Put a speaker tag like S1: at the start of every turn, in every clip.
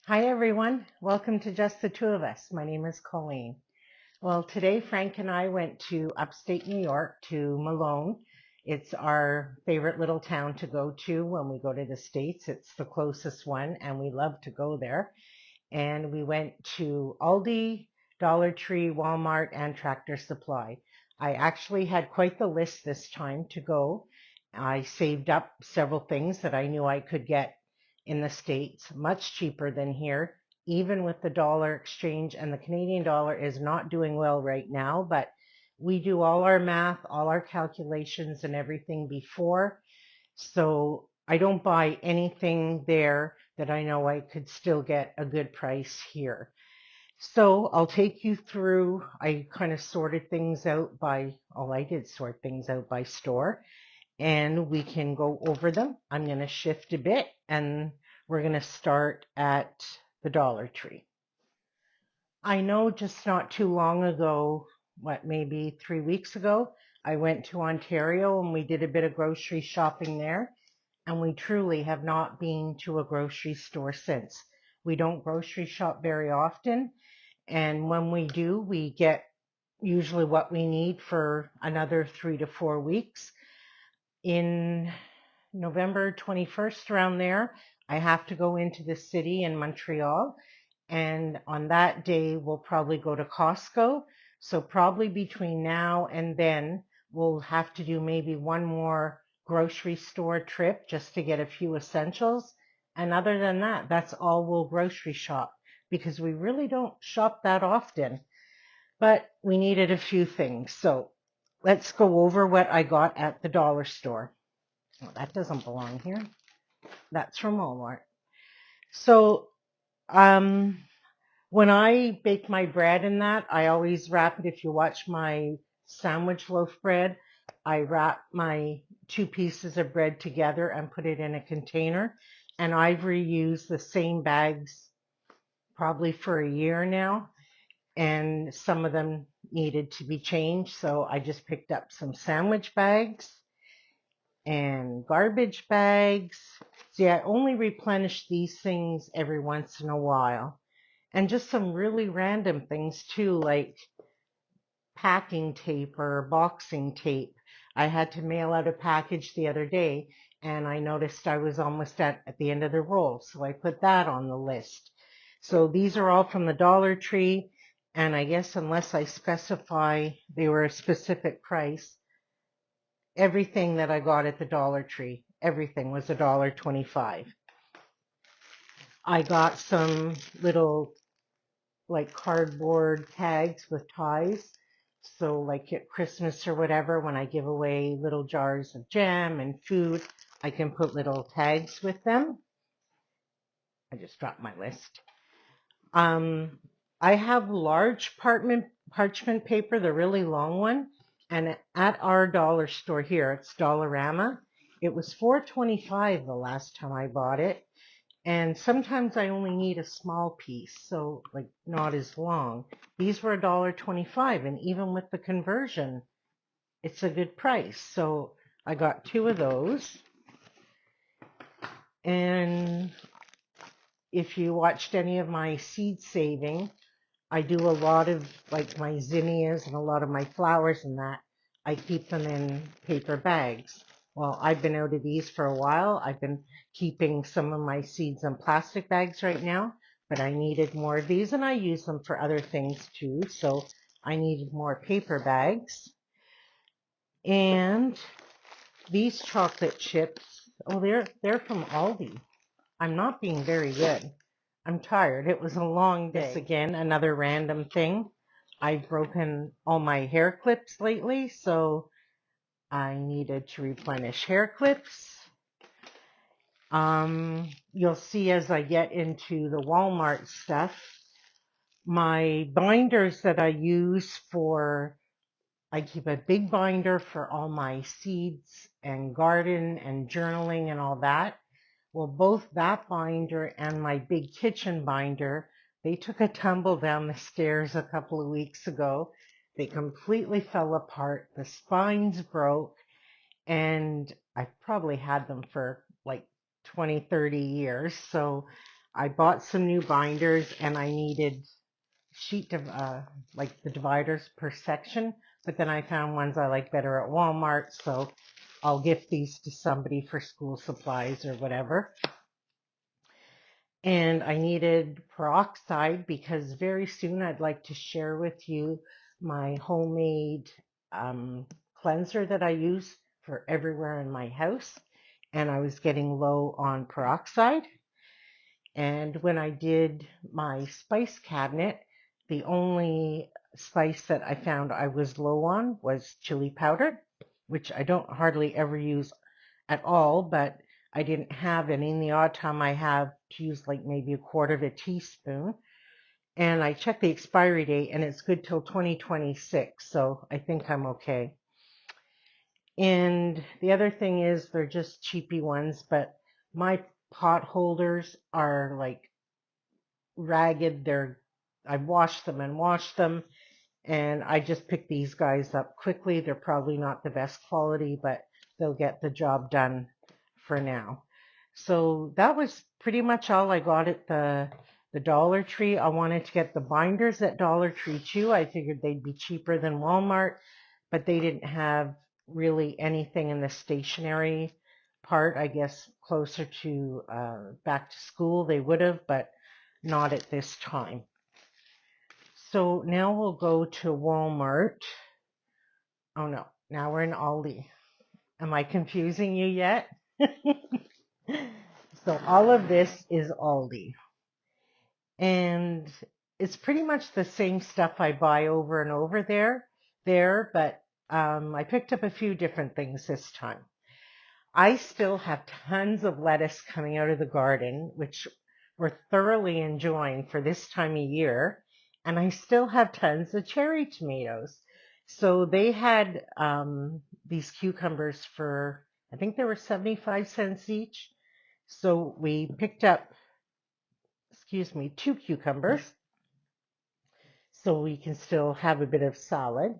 S1: Hi everyone, welcome to Just the Two of Us. My name is Colleen. Well, today Frank and I went to upstate New York to Malone. It's our favorite little town to go to when we go to the States. It's the closest one and we love to go there. And we went to Aldi, Dollar Tree, Walmart, and Tractor Supply. I actually had quite the list this time to go. I saved up several things that I knew I could get in the States much cheaper than here, even with the dollar exchange, and the Canadian dollar is not doing well right now, but we do all our math, all our calculations and everything before. So I don't buy anything there that I know I could still get a good price here. So I'll take you through, I kind of sorted things out by, I did sort things out by store, and we can go over them. I'm going to shift a bit and we're going to start at the Dollar Tree. I know just not too long ago, maybe 3 weeks ago, I went to Ontario and we did a bit of grocery shopping there. And we truly have not been to a grocery store since. We don't grocery shop very often. And when we do, we get usually what we need for another 3 to 4 weeks. In November 21st, around there, I have to go into the city in Montreal. And on that day, we'll probably go to Costco. So probably between now and then, we'll have to do maybe one more grocery store trip just to get a few essentials. And other than that, that's all we'll grocery shop because we really don't shop that often. But we needed a few things. So let's go over what I got at the dollar store. Oh, that doesn't belong here. That's from Walmart. So, when I bake my bread in that, I always wrap it. If you watch my sandwich loaf bread, I wrap my two pieces of bread together and put it in a container. And I've reused the same bags probably for a year now. And some of them needed to be changed. So I just picked up some sandwich bags and garbage bags. See, I only replenish these things every once in a while. And just some really random things too, like packing tape or boxing tape. I had to mail out a package the other day and I noticed I was almost at the end of the roll. So I put that on the list. So these are all from the Dollar Tree. And I guess unless I specify they were a specific price, everything that I got at the Dollar Tree, everything was $1.25. I got some little like cardboard tags with ties. So like at Christmas or whatever, when I give away little jars of jam and food, I can put little tags with them. I just dropped my list. I have large parchment paper, the really long one, and at our dollar store here, it's Dollarama. It was $4.25 the last time I bought it. And sometimes I only need a small piece, so like not as long. These were $1.25, and even with the conversion, it's a good price. So I got two of those. And if you watched any of my seed saving, I do a lot of like my zinnias and a lot of my flowers and that. I keep them in paper bags. Well, I've been out of these for a while. I've been keeping some of my seeds in plastic bags right now, but I needed more of these and I use them for other things too. So I needed more paper bags. And these chocolate chips, oh, they're from Aldi. I'm not being very good. I'm tired. It was a long day. This again, another random thing. I've broken all my hair clips lately, so I needed to replenish hair clips. You'll see as I get into the Walmart stuff, my binders that I use I keep a big binder for all my seeds and garden and journaling and all that. Well, both that binder and my big kitchen binder, they took a tumble down the stairs a couple of weeks ago. They completely fell apart. The spines broke, and I've probably had them for like 20, 30 years. So I bought some new binders and I needed sheet of like the dividers per section, but then I found ones I like better at Walmart, so I'll gift these to somebody for school supplies or whatever. And I needed peroxide because very soon I'd like to share with you my homemade cleanser that I use for everywhere in my house. And I was getting low on peroxide. And when I did my spice cabinet, the only spice that I found I was low on was chili powder, which I don't hardly ever use at all, but I didn't have any. And the odd time I have to use like maybe a quarter of a teaspoon. And I checked the expiry date and it's good till 2026, so I think I'm okay. And the other thing is they're just cheapy ones, but my pot holders are like ragged. I've washed them and washed them, and I just picked these guys up quickly. They're probably not the best quality, but they'll get the job done for now. So that was pretty much all I got at the Dollar Tree. I wanted to get the binders at Dollar Tree too. I figured they'd be cheaper than Walmart, but they didn't have really anything in the stationery part. I guess closer to back to school they would have, but not at this time. So now we'll go to Walmart. Oh no, now we're in Aldi. Am I confusing you yet? So all of this is Aldi. And it's pretty much the same stuff I buy over and over there, but I picked up a few different things this time. I still have tons of lettuce coming out of the garden, which we're thoroughly enjoying for this time of year. And I still have tons of cherry tomatoes. So they had these cucumbers for, I think they were 75 cents each. So we picked up, 2 cucumbers. So we can still have a bit of salad.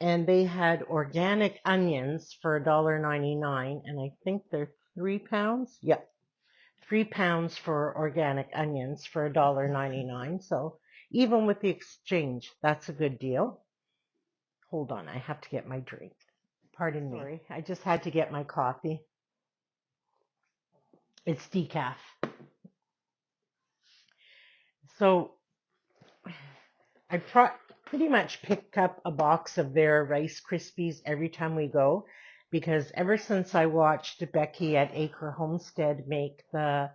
S1: And they had organic onions for $1.99, and I think they're 3 pounds. Yep, 3 pounds for organic onions for $1.99. So even with the exchange, that's a good deal. Hold on, I have to get my drink. Pardon me. Sorry, I just had to get my coffee. It's decaf. So I pretty much pick up a box of their Rice Krispies every time we go, because ever since I watched Becky at Acre Homestead make the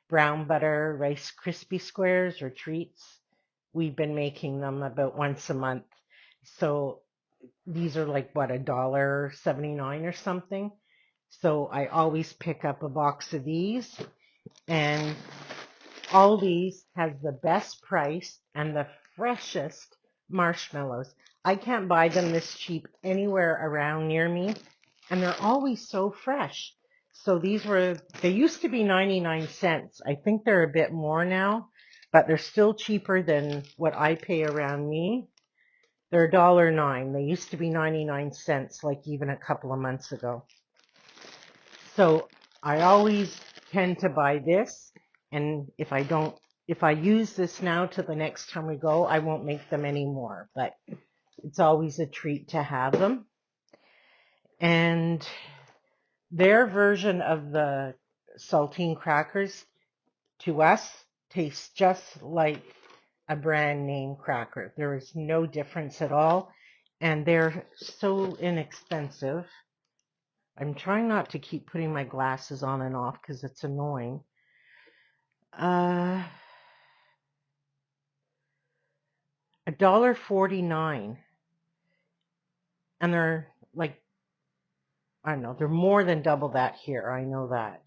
S1: brown butter Rice Krispie squares or treats, we've been making them about once a month. So these are like, what, $1.79 or something. So I always pick up a box of these, and Aldi's has the best price and the freshest marshmallows. I can't buy them this cheap anywhere around near me, and they're always so fresh. So they used to be 99 cents. I think they're a bit more now, but they're still cheaper than what I pay around me. They're $1.09. They used to be 99 cents, like even a couple of months ago. So I always tend to buy this, and if I use this now to the next time we go, I won't make them anymore, but it's always a treat to have them. And their version of the saltine crackers to us tastes just like a brand name cracker. There is no difference at all, and they're so inexpensive. I'm trying not to keep putting my glasses on and off because it's annoying. $1.49, and they're like, I don't know, they're more than double that here. I know that.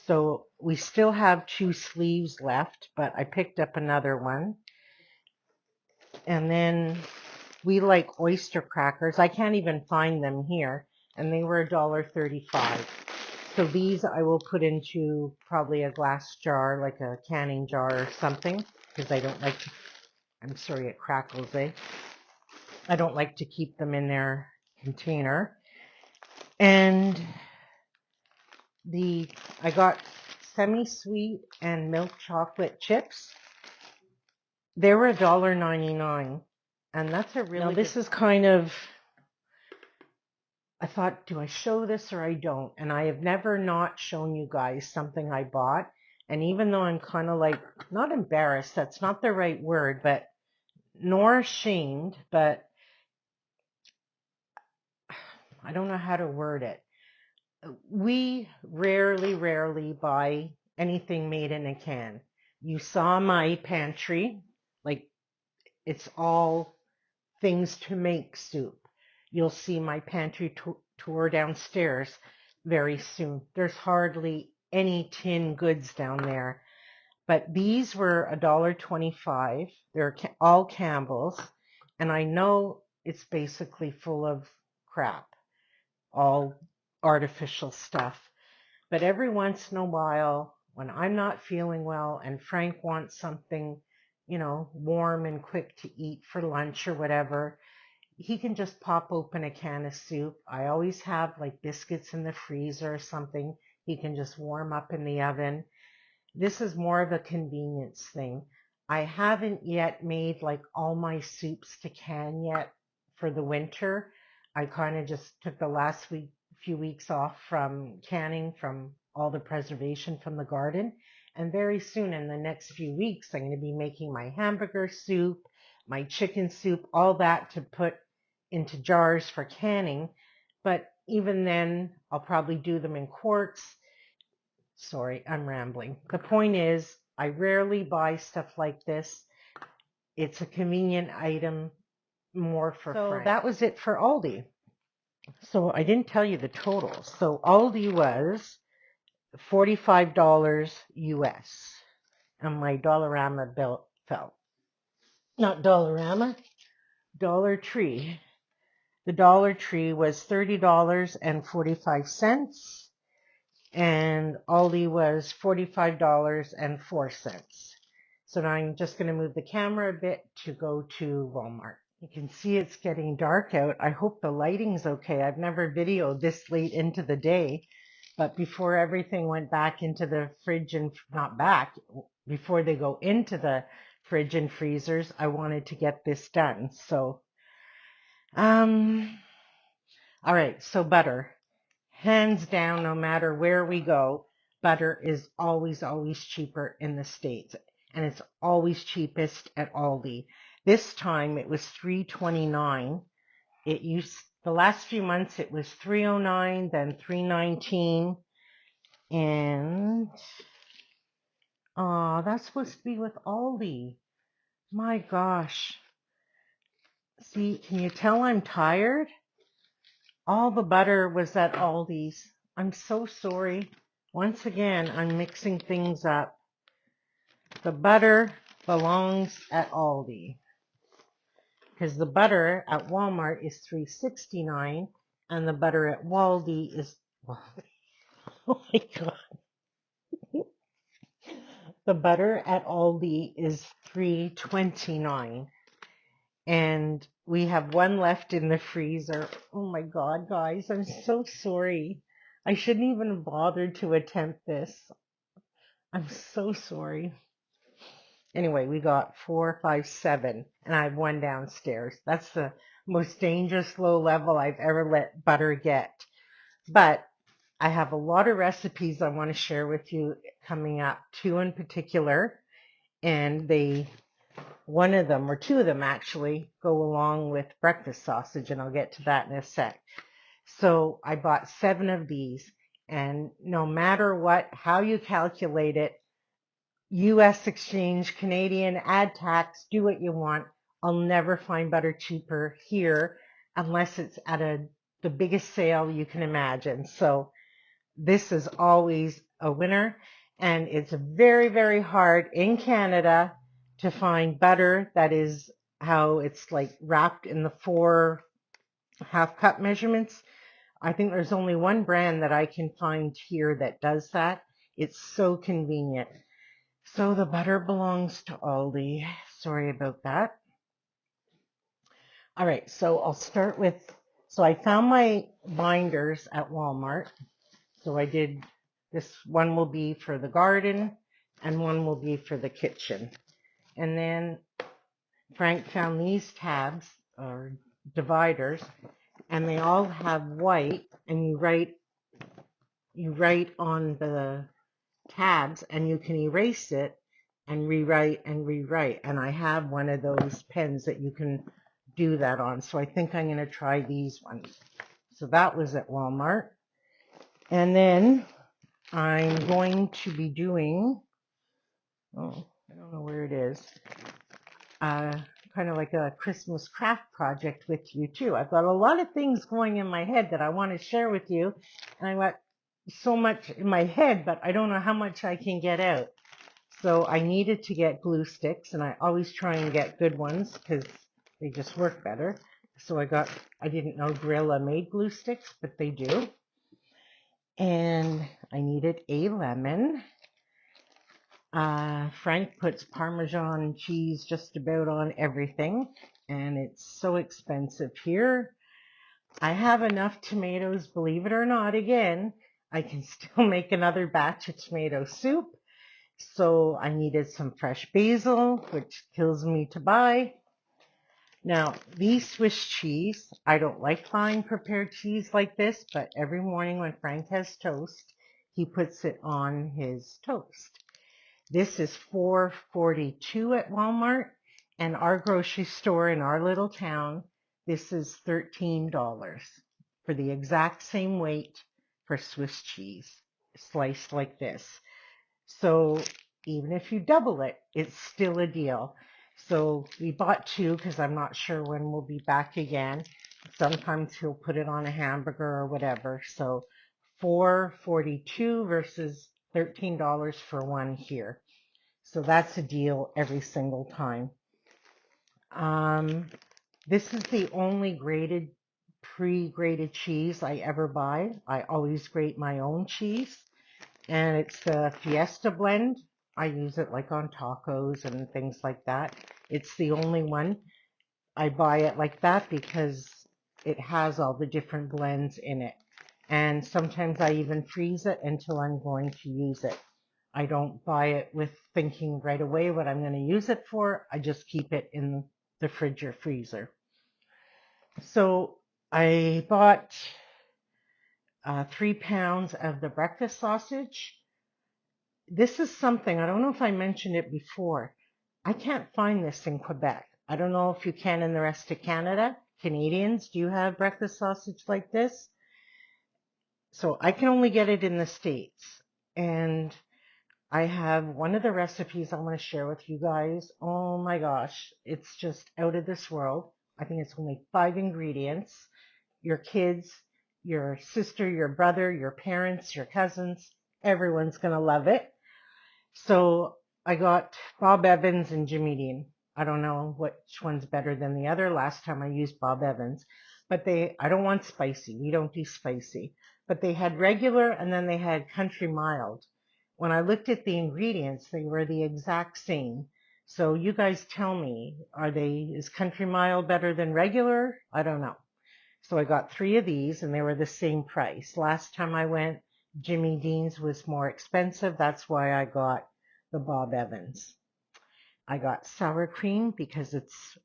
S1: So we still have 2 sleeves left, but I picked up another one. And then we like oyster crackers. I can't even find them here, and they were $1.35. So these I will put into probably a glass jar, like a canning jar or something, because I don't like to, I'm sorry, it crackles, eh? I don't like to keep them in their container. And I got semi-sweet and milk chocolate chips. They were $1.99, and that's a really. Now this is kind of. I thought, do I show this or I don't? And I have never not shown you guys something I bought. And even though I'm kind of like, not embarrassed, that's not the right word, but nor ashamed, but I don't know how to word it. We rarely buy anything made in a can. You saw my pantry, like it's all things to make soup. You'll see my pantry tour downstairs very soon. There's hardly any tin goods down there. But these were $1.25. They're all Campbell's. And I know it's basically full of crap, all artificial stuff. But every once in a while, when I'm not feeling well and Frank wants something, warm and quick to eat for lunch or whatever, he can just pop open a can of soup. I always have like biscuits in the freezer or something he can just warm up in the oven. This is more of a convenience thing. I haven't yet made like all my soups to can yet for the winter. I kind of just took the last few weeks off from canning, from all the preservation from the garden. And very soon in the next few weeks, I'm going to be making my hamburger soup, my chicken soup, all that to put into jars for canning. But even then, I'll probably do them in quarts. Sorry, I'm rambling. The point is, I rarely buy stuff like this. It's a convenient item more for Frank. So that was it for Aldi. So I didn't tell you the total. So Aldi was $45 US. And my Dollarama bill fell. Not Dollarama, Dollar Tree. The Dollar Tree was $30.45. And Aldi was $45.04. So now I'm just going to move the camera a bit to go to Walmart. You can see it's getting dark out. I hope the lighting's okay. I've never videoed this late into the day, but before everything went back into the fridge and not back, before they go into the fridge and freezers, I wanted to get this done. So, all right. So butter. Hands down, no matter where we go, butter is always cheaper in the States. And it's always cheapest at Aldi. This time it was $3.29. The last few months it was $3.09, then $3.19. And that's supposed to be with Aldi. My gosh. See, can you tell I'm tired? All the butter was at Aldi's. I'm so sorry. Once again, I'm mixing things up. The butter belongs at Aldi. Because the butter at Walmart is $3.69 and the butter at Aldi is, oh my God. The butter at Aldi is $3.29. And we have one left in the freezer. Oh my God, guys, I'm so sorry. I shouldn't even have bothered to attempt this. I'm so sorry. Anyway, we got 4, 5, 7, and I have one downstairs. That's the most dangerous low level I've ever let butter get. But I have a lot of recipes I want to share with you coming up, 2 in particular, and one of them, or 2 of them actually, go along with breakfast sausage, and I'll get to that in a sec. So I bought 7 of these, and no matter how you calculate it, U.S. exchange, Canadian, add tax, do what you want, I'll never find butter cheaper here unless it's at the biggest sale you can imagine. So this is always a winner, and it's very, very hard in Canada to find butter that is how it's like wrapped in the 4 half-cup measurements. I think there's only one brand that I can find here that does that. It's so convenient. So the butter belongs to Aldi. Sorry about that. All right, so I'll start with, so I found my binders at Walmart. So I did This one will be for the garden and one will be for the kitchen. And then Frank found these tabs or dividers, and they all have white, and you write on the tabs and you can erase it and rewrite and rewrite. And I have one of those pens that you can do that on. So I think I'm going to try these ones. So that was at Walmart. And then I'm going to be doing, oh, I don't know where it is, kind of like a Christmas craft project with you too. I've got a lot of things going in my head that I want to share with you. And I got so much in my head, but I don't know how much I can get out. So I needed to get glue sticks, and I always try and get good ones because they just work better. So I didn't know Gorilla made glue sticks, but they do. And I needed a lemon. Frank puts Parmesan cheese just about on everything, and it's so expensive here. I have enough tomatoes, believe it or not, again. I can still make another batch of tomato soup. So I needed some fresh basil, which kills me to buy. Now, these Swiss cheese, I don't like buying prepared cheese like this, but every morning when Frank has toast, he puts it on his toast. This is $4.42 at Walmart, and our grocery store in our little town, this is $13 for the exact same weight for Swiss cheese, sliced like this. So even if you double it, it's still a deal. So we bought two because I'm not sure when we'll be back again. Sometimes he'll put it on a hamburger or whatever. So $4.42 versus $13 for one here. So that's a deal every single time. This is the only pre-grated cheese I ever buy. I always grate my own cheese. And it's the Fiesta blend. I use it like on tacos and things like that. It's the only one. I buy it like that because it has all the different blends in it. And sometimes I even freeze it until I'm going to use it. I don't buy it with thinking right away what I'm going to use it for. I just keep it in the fridge or freezer. So I bought 3 pounds of the breakfast sausage. This is something, I don't know if I mentioned it before. I can't find this in Quebec. I don't know if you can in the rest of Canada. Canadians, do you have breakfast sausage like this? So I can only get it in the States. And I have one of the recipes I want to share with you guys. Oh my gosh, it's just out of this world. I think it's only 5 ingredients. Your kids, your sister, your brother, your parents, your cousins, everyone's going to love it. So I got Bob Evans and Jimmy Dean. I don't know which one's better than the other. Last time I used Bob Evans, but I don't want spicy. We don't do spicy, but they had regular and then they had country mild. When I looked at the ingredients, they were the exact same. So you guys tell me, is country mild better than regular? I don't know. So I got 3 of these and they were the same price. Last time I went, Jimmy Dean's was more expensive. That's why I got the Bob Evans. I got sour cream because it's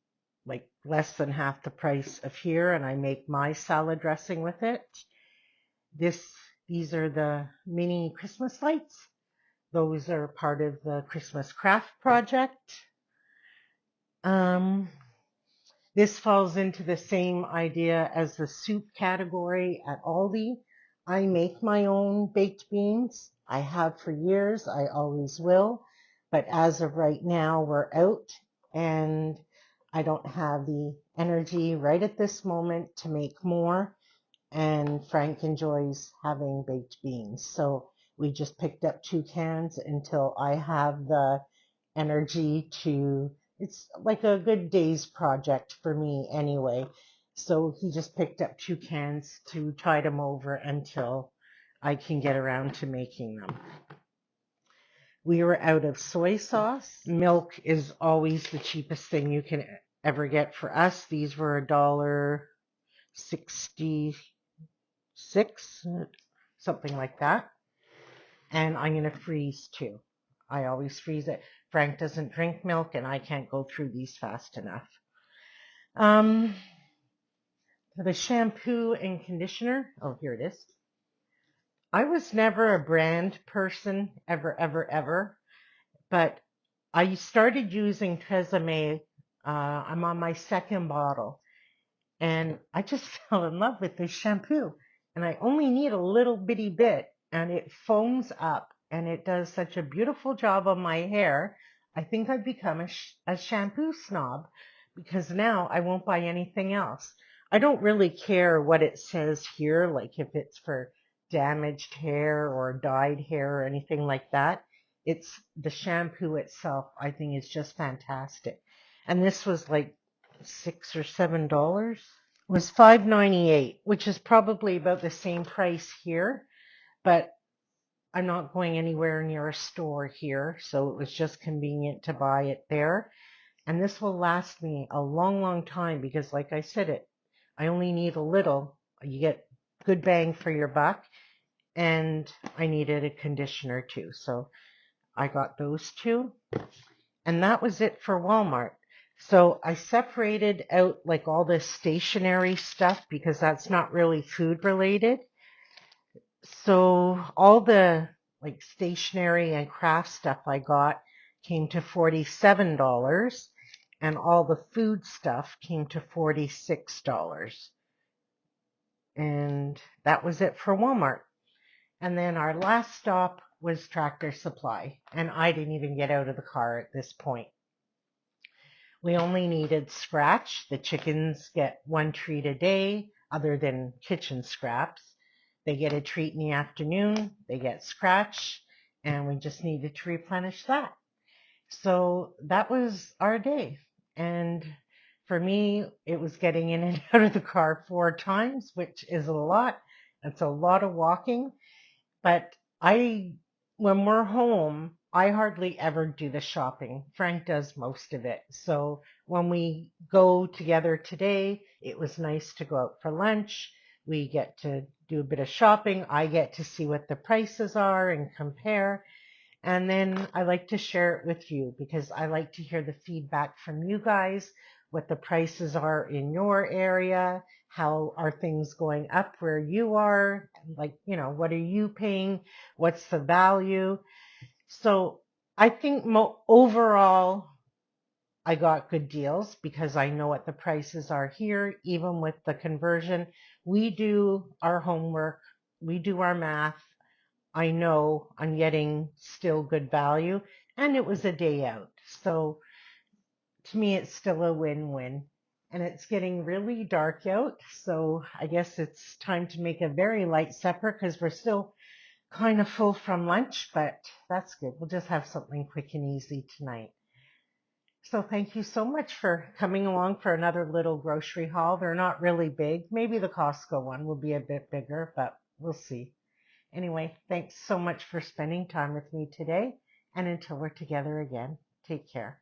S1: like less than half the price of here, and I make my salad dressing with it. These are the mini Christmas lights. Those are part of the Christmas craft project. This falls into the same idea as the soup category at Aldi. I make my own baked beans. I have for years. I always will. But as of right now, we're out and I don't have the energy right at this moment to make more. And Frank enjoys having baked beans. So we just picked up 2 cans until I have the energy to, it's like a good day's project for me anyway. So he just picked up 2 cans to tide him over until I can get around to making them. We were out of soy sauce. Milk is always the cheapest thing you can ever get for us. These were $1.66, something like that. And I'm going to freeze too. I always freeze it. Frank doesn't drink milk, and I can't go through these fast enough. The shampoo and conditioner. Oh, here it is. I was never a brand person, ever. But I started using Tresemme. I'm on my second bottle. And I just fell in love with this shampoo. And I only need a little bitty bit, and it foams up, and it does such a beautiful job on my hair. I think I've become a shampoo snob, because now I won't buy anything else. I don't really care what it says here, like if it's for damaged hair or dyed hair or anything like that. It's the shampoo itself, I think, is just fantastic. And this was like $6 or $7. Was $5.98, which is probably about the same price here, but I'm not going anywhere near a store here, so it was just convenient to buy it there. And this will last me a long time because, like I said, I only need a little. You get good bang for your buck, and I needed a conditioner too, so I got those two. And that was it for Walmart. So I separated out like all this stationery stuff because that's not really food related. So all the like stationery and craft stuff I got came to $47, and all the food stuff came to $46. And that was it for Walmart. And then our last stop was Tractor Supply, and I didn't even get out of the car at this point. We only needed scratch. The chickens get one treat a day other than kitchen scraps. They get a treat in the afternoon. They get scratch, and we just needed to replenish that. So that was our day. And for me, it was getting in and out of the car 4 times, which is a lot. It's a lot of walking. But when we're home, I hardly ever do the shopping. Frank does most of it. So when we go together today, it was nice to go out for lunch. We get to do a bit of shopping. I get to see what the prices are and compare. And then I like to share it with you because I like to hear the feedback from you guys, what the prices are in your area, how are things going up where you are, like, what are you paying, what's the value. So I think overall I got good deals because I know what the prices are here, even with the conversion. We do our homework, we do our math. I know I'm getting still good value, and it was a day out. So to me, it's still a win-win. And it's getting really dark out, so I guess it's time to make a very light supper because we're still kind of full from lunch, but that's good. We'll just have something quick and easy tonight. So thank you so much for coming along for another little grocery haul. They're not really big. Maybe the Costco one will be a bit bigger, but we'll see. Anyway, thanks so much for spending time with me today. And until we're together again, take care.